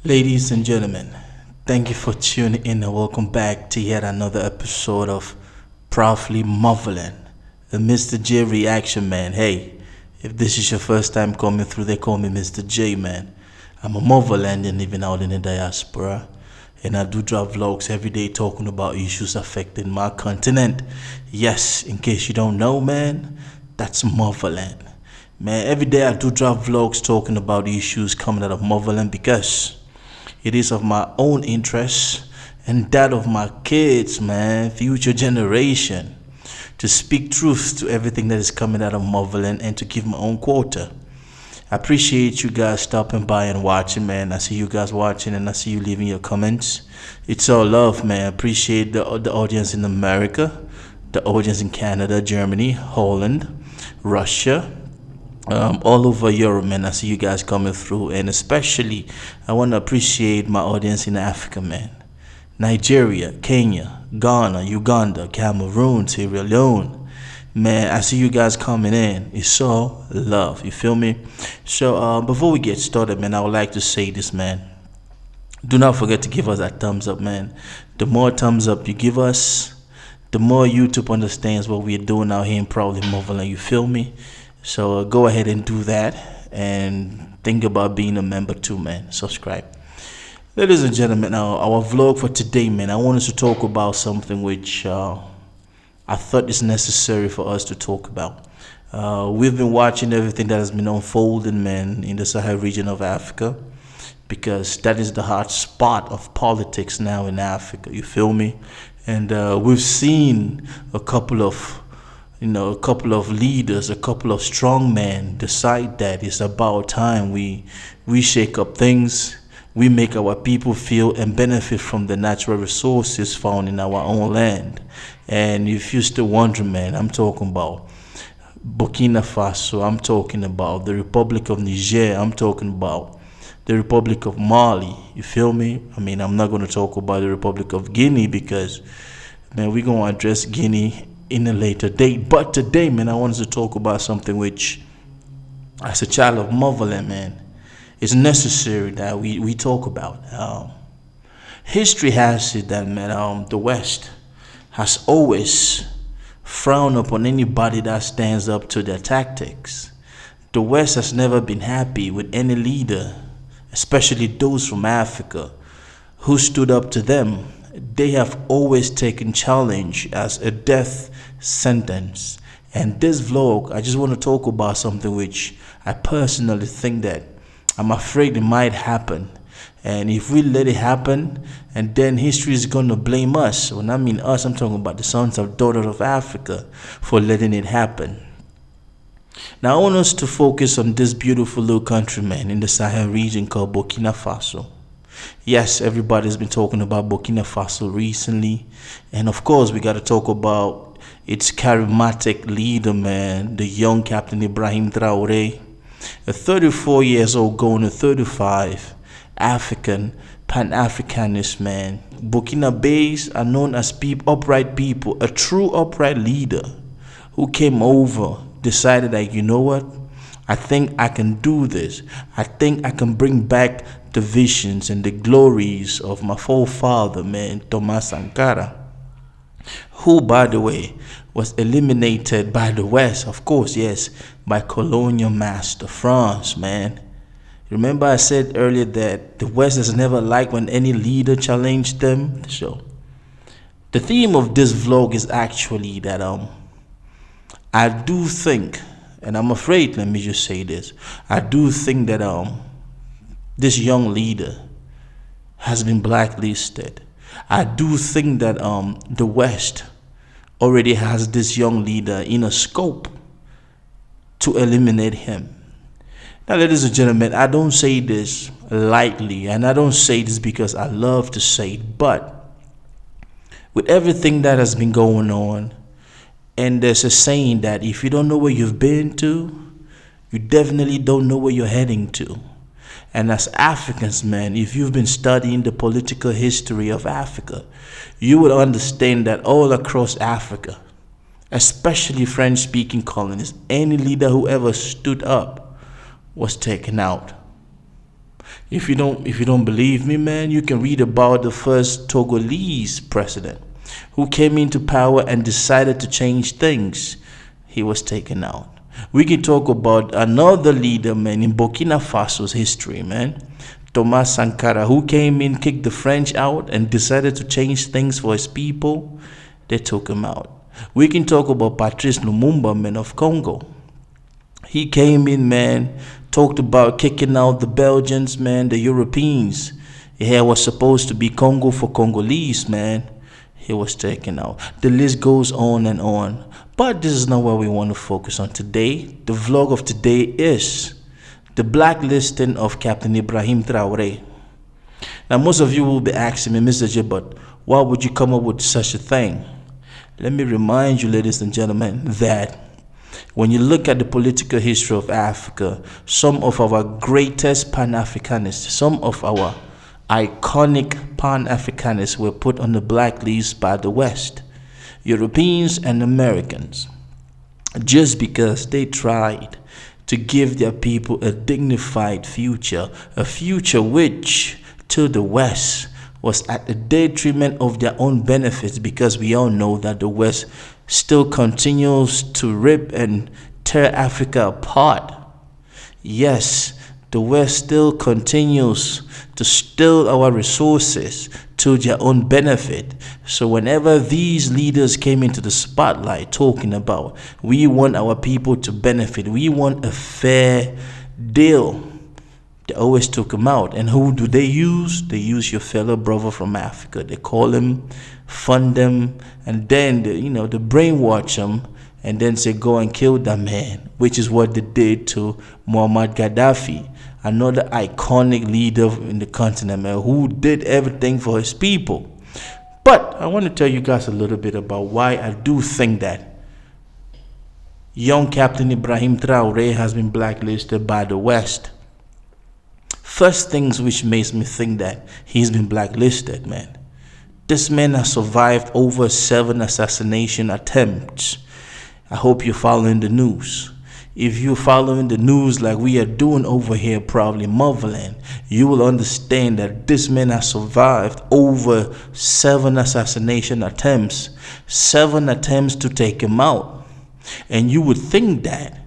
Ladies and gentlemen, thank you for tuning in and welcome back to yet another episode of Proudly Marveling, the Mr. J reaction man. Hey, if this is your first time coming through, they call me Mr. J man. I'm a Marvelandian living out in the diaspora, and I do drop vlogs every day talking about issues affecting my continent. Yes, in case you don't know, man, that's Marveland. Man, every day I do drop vlogs talking about issues coming out of Marveland because it is of my own interest and that of my kids, man, future generation, to speak truth to everything that is coming out of Marveland and to give my own quota. I appreciate you guys stopping by and watching, man. I see you guys watching and I see you leaving your comments. It's all love, man. I appreciate the audience in America, the audience in Canada, Germany, Holland, Russia, all over Europe, man. I see you guys coming through, and especially I want to appreciate my audience in Africa, man. Nigeria, Kenya, Ghana, Uganda, Cameroon, Sierra Leone. Man, I see you guys coming in. It's all love. You feel me? So before we get started, man, I would like to say this, man. Do not forget to give us that thumbs up, man. The more thumbs up you give us, the more YouTube understands what we're doing out here in Proudly Marveling. You feel me? So go ahead and do that and think about being a member too, man. Subscribe. Ladies and gentlemen, our vlog for today, man, I want us to talk about something which I thought is necessary for us to talk about. We've been watching everything that has been unfolding, man, in the Sahel region of Africa, because that is the hot spot of politics now in Africa. You feel me? And we've seen a couple of leaders, a couple of strong men decide that it's about time we shake up things, we make our people feel and benefit from the natural resources found in our own land. And if you're still wondering, man, I'm talking about Burkina Faso, I'm talking about the Republic of Niger, I'm talking about the Republic of Mali. You feel me? I mean, I'm not going to talk about the Republic of Guinea because, man, we're going to address Guinea in a later date. But today, man, I wanted to talk about something which, as a child of Marveland, man, is necessary that we talk about. History has it that, man, the West has always frowned upon anybody that stands up to their tactics. The West has never been happy with any leader, especially those from Africa, who stood up to them. They have always taken challenge as a death sentence. And this vlog, I just want to talk about something which I personally think that I'm afraid it might happen. And if we let it happen, and then history is going to blame us. When I mean us, I'm talking about the sons and daughters of Africa for letting it happen. Now I want us to focus on this beautiful little country, man, in the Sahel region called Burkina Faso. Yes, everybody's been talking about Burkina Faso recently. And of course, we got to talk about its charismatic leader, man, the young Captain Ibrahim Traore, a 34 years old going to 35, African, Pan-Africanist, man. Burkinabés are known as upright people, a true upright leader who came over, decided that, you know what, I think I can do this. I think I can bring back the visions and the glories of my forefather, man, Thomas Sankara, who, by the way, was eliminated by the West, of course, yes, by colonial master France, man. Remember I said earlier that the West has never liked when any leader challenged them? So the theme of this vlog is actually that I do think, and I'm afraid, let me just say this, I do think that this young leader has been blacklisted. I do think that the West already has this young leader in a scope to eliminate him. Now, ladies and gentlemen, I don't say this lightly, and I don't say this because I love to say it, but with everything that has been going on, and there's a saying that if you don't know where you've been to, you definitely don't know where you're heading to. And as Africans, man, if you've been studying the political history of Africa, you would understand that all across Africa, especially French-speaking colonies, any leader who ever stood up was taken out. If you don't believe me, man, you can read about the first Togolese president who came into power and decided to change things. He was taken out. We can talk about another leader, man, in Burkina Faso's history, man. Thomas Sankara, who came in, kicked the French out, and decided to change things for his people. They took him out. We can talk about Patrice Lumumba, man, of Congo. He came in, man, talked about kicking out the Belgians, man, the Europeans. It was supposed to be Congo for Congolese, man. He was taken out. The list goes on and on. But this is not what we want to focus on today. The vlog of today is the blacklisting of Captain Ibrahim Traore. Now, most of you will be asking me, Mr. J, but why would you come up with such a thing? Let me remind you, ladies and gentlemen, that when you look at the political history of Africa, some of our greatest Pan-Africanists, some of our iconic Pan-Africanists were put on the blacklist by the West, Europeans and Americans, just because they tried to give their people a dignified future, a future which, to the West, was at the detriment of their own benefits, because we all know that the West still continues to rip and tear Africa apart. Yes, the West still continues to steal our resources to their own benefit. So whenever these leaders came into the spotlight talking about, we want our people to benefit, we want a fair deal, they always took him out. And who do they use? They use your fellow brother from Africa. They call him, fund them, and then they brainwash him and then say go and kill that man, which is what they did to Muammar Gaddafi, another iconic leader in the continent, man, who did everything for his people. But I want to tell you guys a little bit about why I do think that young Captain Ibrahim Traore has been blacklisted by the West. First things which makes me think that he's been blacklisted, man. This man has survived over 7 assassination attempts. I hope you're following the news. If you're following the news like we are doing over here, probably Motherland, you will understand that this man has survived over 7 assassination attempts, 7 attempts to take him out. And you would think that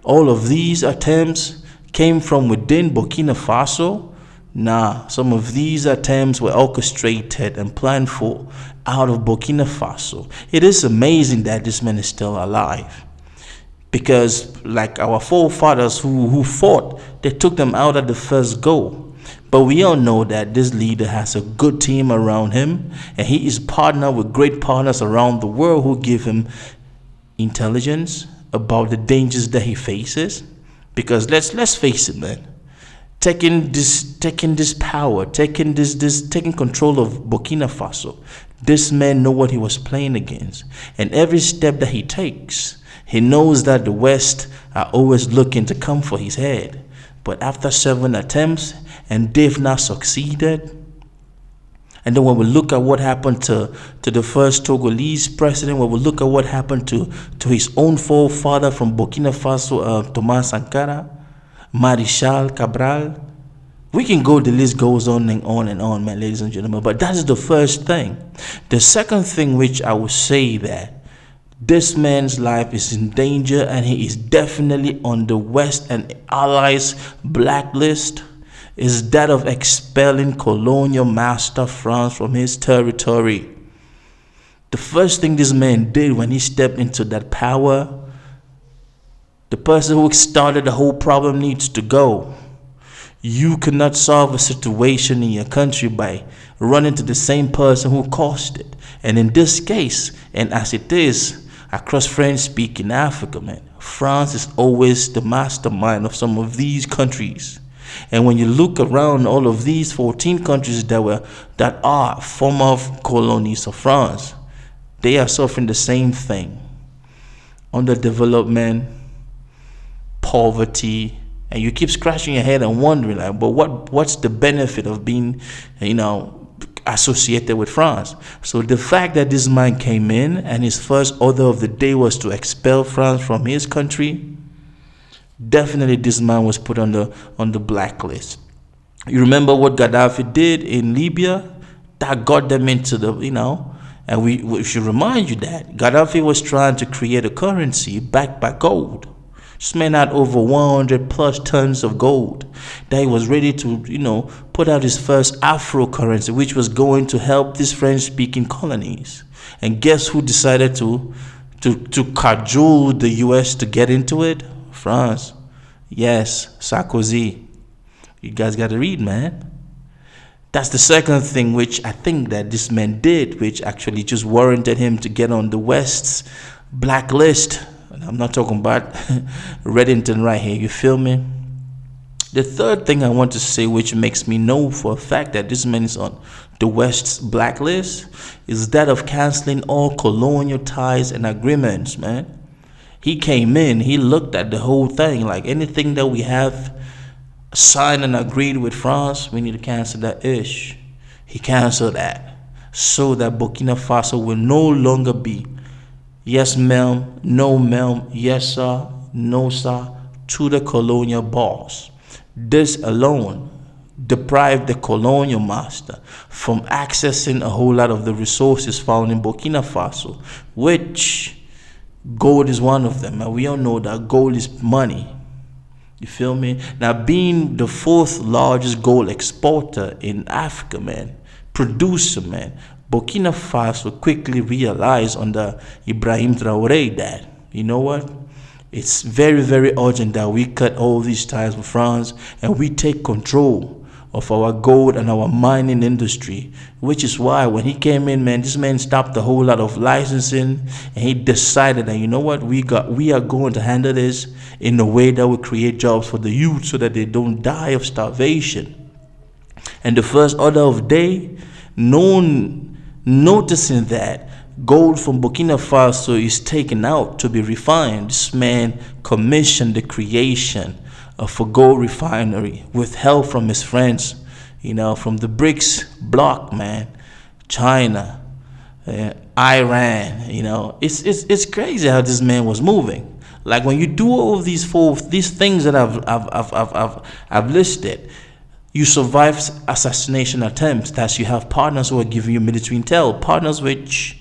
all of these attempts came from within Burkina Faso. Nah, some of these attempts were orchestrated and planned for out of Burkina Faso. It is amazing that this man is still alive, because like our forefathers who fought, they took them out at the first go. But we all know that this leader has a good team around him, and he is partnered with great partners around the world who give him intelligence about the dangers that he faces. Because let's face it, man, taking this power, taking control of Burkina Faso, this man know what he was playing against. And every step that he takes, he knows that the West are always looking to come for his head. But after 7 attempts, and they've not succeeded. And then when we look at what happened to the first Togolese president, when we look at what happened to his own forefather from Burkina Faso, Thomas Sankara, Marshal Cabral, we can go, the list goes on and on and on, man, ladies and gentlemen. But that is the first thing. The second thing which I would say that this man's life is in danger, and he is definitely on the West and allies blacklist, is that of expelling colonial master France from his territory. The first thing this man did when he stepped into that power, the person who started the whole problem needs to go. You cannot solve a situation in your country by running to the same person who caused it. And in this case, and as it is across French-speaking Africa, man, France is always the mastermind of some of these countries. And when you look around all of these 14 countries that are former colonies of France, they are suffering the same thing: underdevelopment, poverty, and you keep scratching your head and wondering, like, but what's the benefit of being, associated with France? So the fact that this man came in and his first order of the day was to expel France from his country, definitely this man was put on the blacklist. You remember what Gaddafi did in Libya? That got them into the, and we should remind you that Gaddafi was trying to create a currency backed by gold. This man had over 100 plus tons of gold that he was ready to, put out his first Afro currency, which was going to help these French-speaking colonies. And guess who decided to cajole the U.S. to get into it? France. Yes, Sarkozy. You guys got to read, man. That's the second thing which I think that this man did, which actually just warranted him to get on the West's blacklist. And I'm not talking about Reddington right here, you feel me? The third thing I want to say, which makes me know for a fact that this man is on the West's blacklist, is that of canceling all colonial ties and agreements, man. He came in, he looked at the whole thing, like anything that we have signed and agreed with France, we need to cancel that ish. He canceled that so that Burkina Faso will no longer be yes ma'am, no ma'am, yes sir, no sir, to the colonial boss. This alone deprived the colonial master from accessing a whole lot of the resources found in Burkina Faso, which gold is one of them, and we all know that gold is money. You feel me? Now, being the fourth largest gold exporter in Africa, man, producer, man, Burkina Faso quickly realized under Ibrahim Traore that, you know what? It's very, very urgent that we cut all these ties with France and we take control of our gold and our mining industry, which is why when he came in, man, this man stopped a whole lot of licensing, and he decided that, you know what, we are going to handle this in a way that will create jobs for the youth so that they don't die of starvation. And the first order of day, noticing that gold from Burkina Faso is taken out to be refined, this man commissioned the creation of a gold refinery with help from his friends, from the BRICS bloc, man, China, Iran. It's crazy how this man was moving. Like when you do all of these things that I've listed, you survive assassination attempts. That you have partners who are giving you military intel, partners which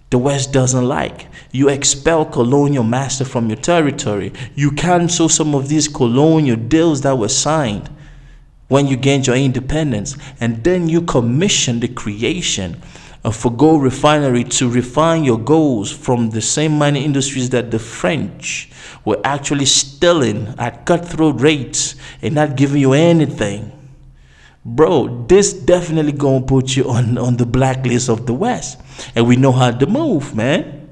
the West doesn't like. You expel colonial master from your territory. You cancel some of these colonial deals that were signed when you gained your independence. And then you commission the creation of a gold refinery to refine your goals from the same mining industries that the French were actually stealing at cutthroat rates and not giving you anything. Bro, this definitely gonna put you on the blacklist of the West. And we know how to move, man.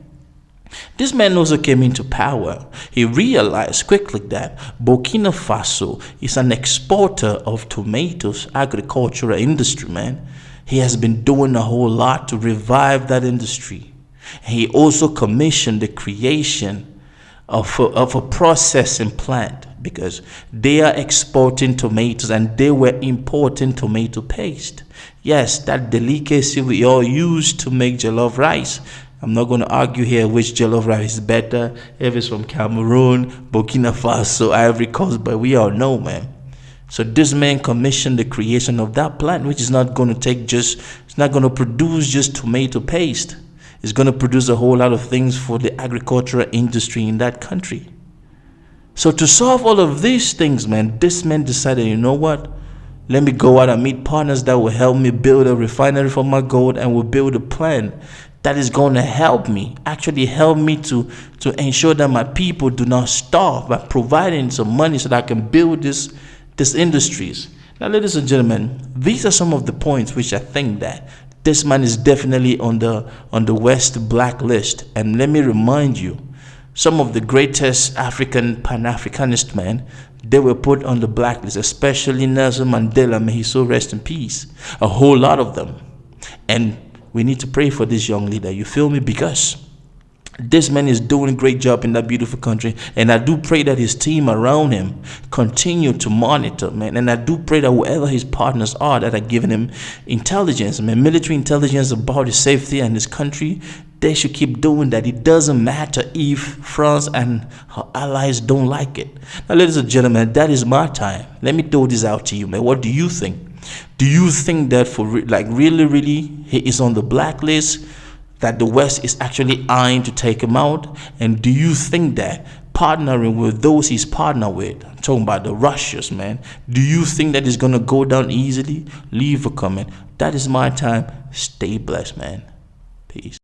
This man also came into power. He realized quickly that Burkina Faso is an exporter of tomatoes, agricultural industry, man. He has been doing a whole lot to revive that industry. He also commissioned the creation of a processing plant, because they are exporting tomatoes and they were importing tomato paste. Yes, that delicacy we all use to make jollof rice. I'm not going to argue here which jollof rice is better, if it's from Cameroon, Burkina Faso, Ivory Coast, but we all know, man. So this man commissioned the creation of that plant, which is not going to it's not going to produce just tomato paste. It's going to produce a whole lot of things for the agricultural industry in that country. So to solve all of these things, man, this man decided, you know what? Let me go out and meet partners that will help me build a refinery for my gold, and will build a plan that is going to help me to ensure that my people do not starve by providing some money so that I can build these industries. Now, ladies and gentlemen, these are some of the points which I think that this man is definitely on the West blacklist. And let me remind you, some of the greatest African Pan-Africanist men, they were put on the blacklist, especially Nelson Mandela, may he so rest in peace. A whole lot of them. And we need to pray for this young leader, you feel me? Because this man is doing a great job in that beautiful country. And I do pray that his team around him continue to monitor, man. And I do pray that whoever his partners are that are giving him intelligence, man, military intelligence about his safety and his country, They should keep doing that. It doesn't matter if France and her allies don't like it. Now, ladies and gentlemen, that is my time. Let me throw this out to you, man. What do you think? Do you think that really, he is on the blacklist, that the West is actually eyeing to take him out? And do you think that partnering with those he's partnered with, I'm talking about the Russians, man, do you think that is going to go down easily? Leave a comment. That is my time. Stay blessed, man. Peace.